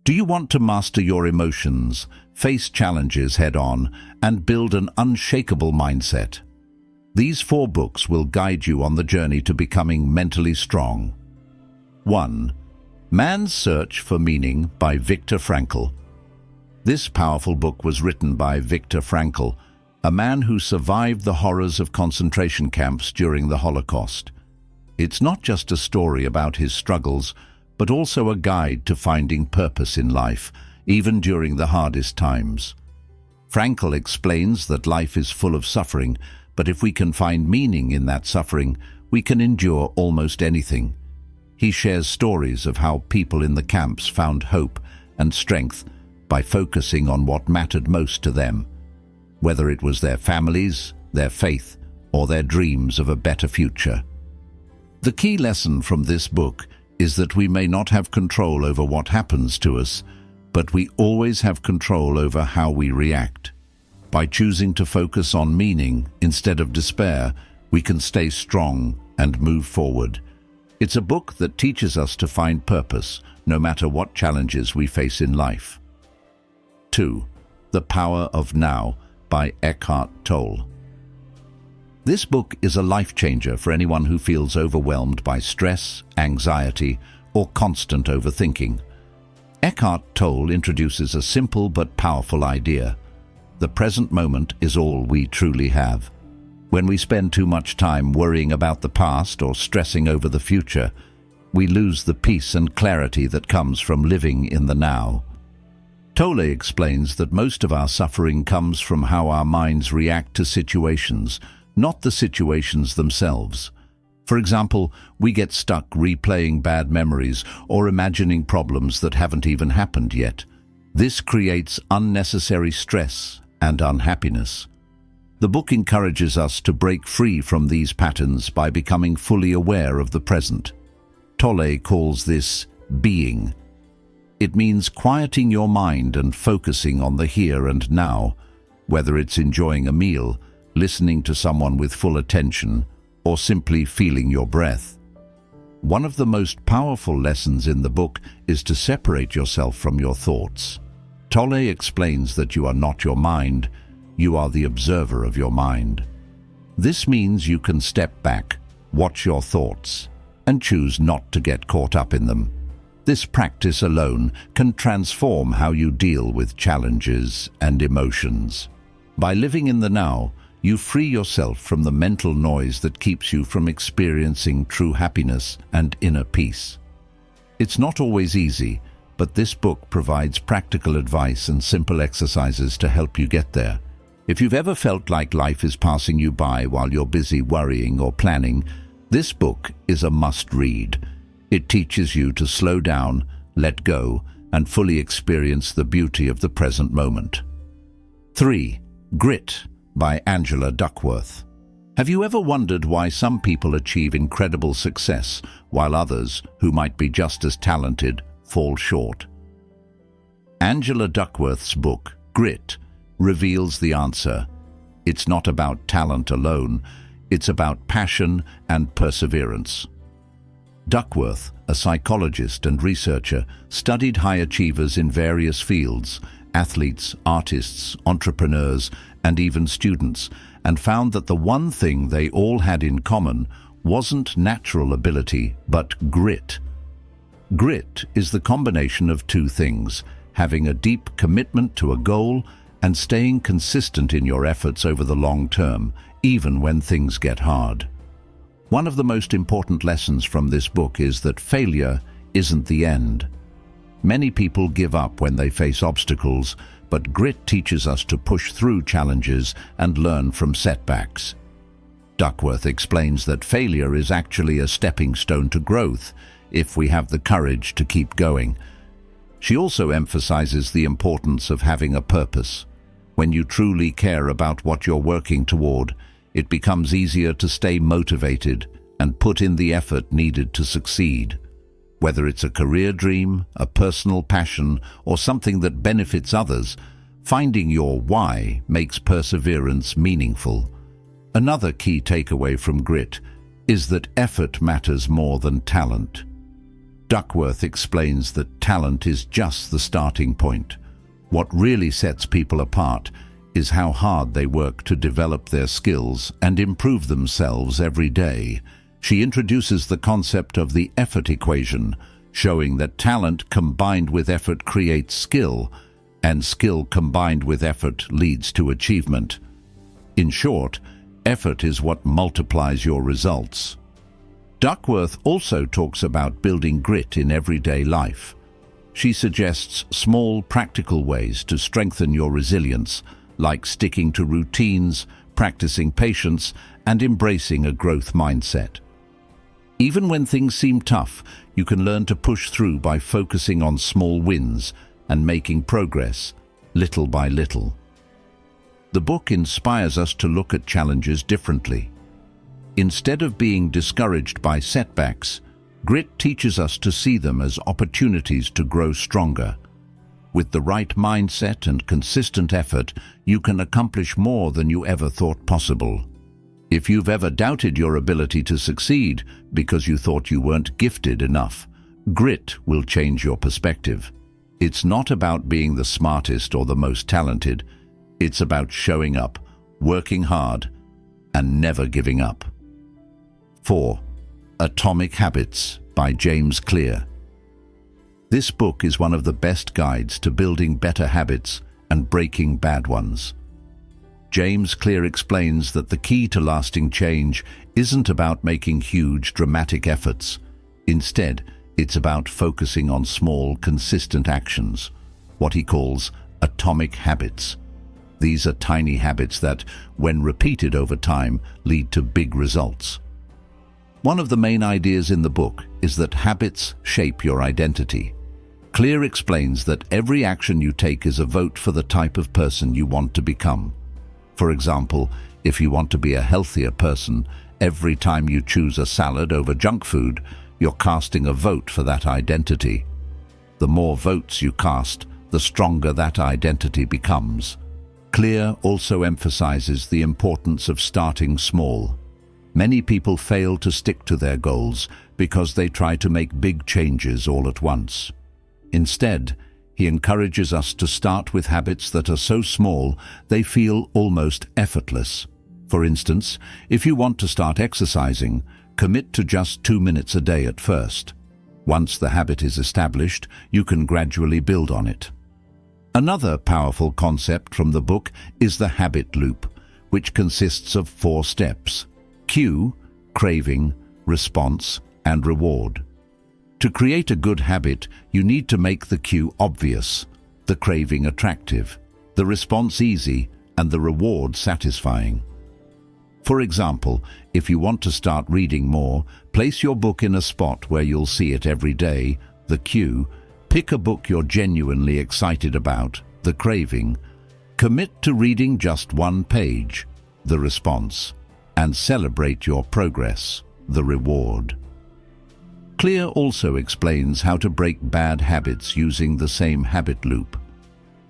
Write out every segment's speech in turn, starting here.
Do you want to master your emotions, face challenges head-on, and build an unshakable mindset? These 4 books will guide you on the journey to becoming mentally strong. 1. Man's Search for Meaning by Viktor Frankl. This powerful book was written by Viktor Frankl, a man who survived the horrors of concentration camps during the Holocaust. It's not just a story about his struggles, but also a guide to finding purpose in life, even during the hardest times. Frankl explains that life is full of suffering, but if we can find meaning in that suffering, we can endure almost anything. He shares stories of how people in the camps found hope and strength by focusing on what mattered most to them, whether it was their families, their faith, or their dreams of a better future. The key lesson from this book is that we may not have control over what happens to us, but we always have control over how we react. By choosing to focus on meaning instead of despair, we can stay strong and move forward. It's a book that teaches us to find purpose, no matter what challenges we face in life. 2. The Power of Now by Eckhart Tolle. This book is a life-changer for anyone who feels overwhelmed by stress, anxiety, or constant overthinking. Eckhart Tolle introduces a simple but powerful idea. The present moment is all we truly have. When we spend too much time worrying about the past or stressing over the future, we lose the peace and clarity that comes from living in the now. Tolle explains that most of our suffering comes from how our minds react to situations, not the situations themselves. For example, we get stuck replaying bad memories or imagining problems that haven't even happened yet. This creates unnecessary stress and unhappiness. The book encourages us to break free from these patterns by becoming fully aware of the present. Tolle calls this being. It means quieting your mind and focusing on the here and now, whether it's enjoying a meal, listening to someone with full attention, or simply feeling your breath. One of the most powerful lessons in the book is to separate yourself from your thoughts. Tolle explains that you are not your mind, you are the observer of your mind. This means you can step back, watch your thoughts, and choose not to get caught up in them. This practice alone can transform how you deal with challenges and emotions. By living in the now, you free yourself from the mental noise that keeps you from experiencing true happiness and inner peace. It's not always easy, but this book provides practical advice and simple exercises to help you get there. If you've ever felt like life is passing you by while you're busy worrying or planning, this book is a must-read. It teaches you to slow down, let go, and fully experience the beauty of the present moment. 3. Grit by Angela Duckworth. Have you ever wondered why some people achieve incredible success while others, who might be just as talented, fall short? Angela Duckworth's book, Grit, reveals the answer. It's not about talent alone, it's about passion and perseverance. Duckworth, a psychologist and researcher, studied high achievers in various fields, athletes, artists, entrepreneurs, and even students, and found that the one thing they all had in common wasn't natural ability, but grit. Grit is the combination of two things: having a deep commitment to a goal and staying consistent in your efforts over the long term, even when things get hard. One of the most important lessons from this book is that failure isn't the end. Many people give up when they face obstacles, but grit teaches us to push through challenges and learn from setbacks. Duckworth explains that failure is actually a stepping stone to growth if we have the courage to keep going. She also emphasizes the importance of having a purpose. When you truly care about what you're working toward, it becomes easier to stay motivated and put in the effort needed to succeed. Whether it's a career dream, a personal passion, or something that benefits others, finding your why makes perseverance meaningful. Another key takeaway from Grit is that effort matters more than talent. Duckworth explains that talent is just the starting point. What really sets people apart is how hard they work to develop their skills and improve themselves every day. She introduces the concept of the effort equation, showing that talent combined with effort creates skill, and skill combined with effort leads to achievement. In short, effort is what multiplies your results. Duckworth also talks about building grit in everyday life. She suggests small, practical ways to strengthen your resilience, like sticking to routines, practicing patience, and embracing a growth mindset. Even when things seem tough, you can learn to push through by focusing on small wins and making progress, little by little. The book inspires us to look at challenges differently. Instead of being discouraged by setbacks, grit teaches us to see them as opportunities to grow stronger. With the right mindset and consistent effort, you can accomplish more than you ever thought possible. If you've ever doubted your ability to succeed because you thought you weren't gifted enough, grit will change your perspective. It's not about being the smartest or the most talented. It's about showing up, working hard, and never giving up. 4. Atomic Habits by James Clear. This book is one of the best guides to building better habits and breaking bad ones. James Clear explains that the key to lasting change isn't about making huge, dramatic efforts. Instead, it's about focusing on small, consistent actions, what he calls atomic habits. These are tiny habits that, when repeated over time, lead to big results. One of the main ideas in the book is that habits shape your identity. Clear explains that every action you take is a vote for the type of person you want to become. For example, if you want to be a healthier person, every time you choose a salad over junk food, you're casting a vote for that identity. The more votes you cast, the stronger that identity becomes. Clear also emphasizes the importance of starting small. Many people fail to stick to their goals because they try to make big changes all at once. Instead, he encourages us to start with habits that are so small they feel almost effortless. For instance, if you want to start exercising, commit to just 2 minutes a day at first. Once the habit is established, you can gradually build on it. Another powerful concept from the book is the habit loop, which consists of 4 steps: cue, craving, response, and reward. To create a good habit, you need to make the cue obvious, the craving attractive, the response easy, and the reward satisfying. For example, if you want to start reading more, place your book in a spot where you'll see it every day, the cue. Pick a book you're genuinely excited about, the craving. Commit to reading just 1 page, the response, and celebrate your progress, the reward. Clear also explains how to break bad habits using the same habit loop.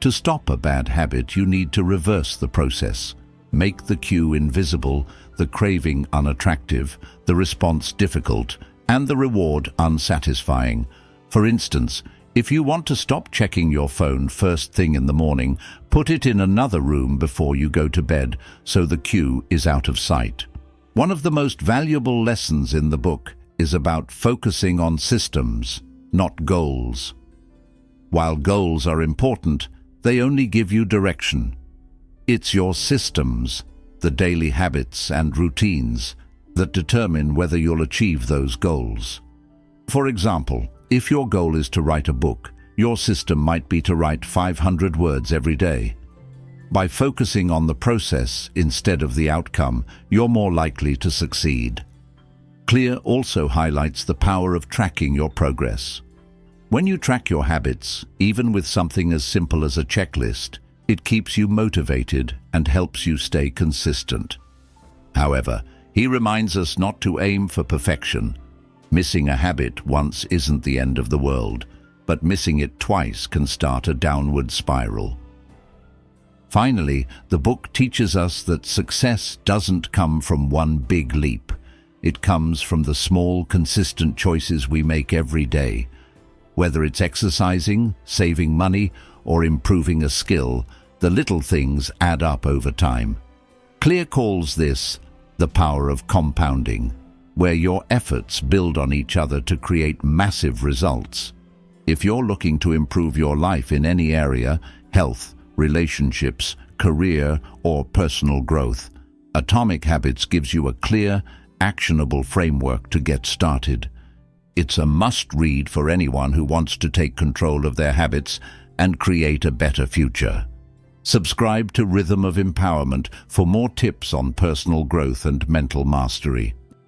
To stop a bad habit, you need to reverse the process. Make the cue invisible, the craving unattractive, the response difficult, and the reward unsatisfying. For instance, if you want to stop checking your phone first thing in the morning, put it in another room before you go to bed so the cue is out of sight. One of the most valuable lessons in the book is about focusing on systems, not goals. While goals are important, they only give you direction. It's your systems, the daily habits and routines, that determine whether you'll achieve those goals. For example, if your goal is to write a book, your system might be to write 500 words every day. By focusing on the process instead of the outcome, you're more likely to succeed. Clear also highlights the power of tracking your progress. When you track your habits, even with something as simple as a checklist, it keeps you motivated and helps you stay consistent. However, he reminds us not to aim for perfection. Missing a habit once isn't the end of the world, but missing it twice can start a downward spiral. Finally, the book teaches us that success doesn't come from one big leap. It comes from the small, consistent choices we make every day. Whether it's exercising, saving money, or improving a skill, the little things add up over time. Clear calls this the power of compounding, where your efforts build on each other to create massive results. If you're looking to improve your life in any area, health, relationships, career, or personal growth, Atomic Habits gives you a clear, actionable framework to get started. It's a must-read for anyone who wants to take control of their habits and create a better future. Subscribe to Rhythm of Empowerment for more tips on personal growth and mental mastery.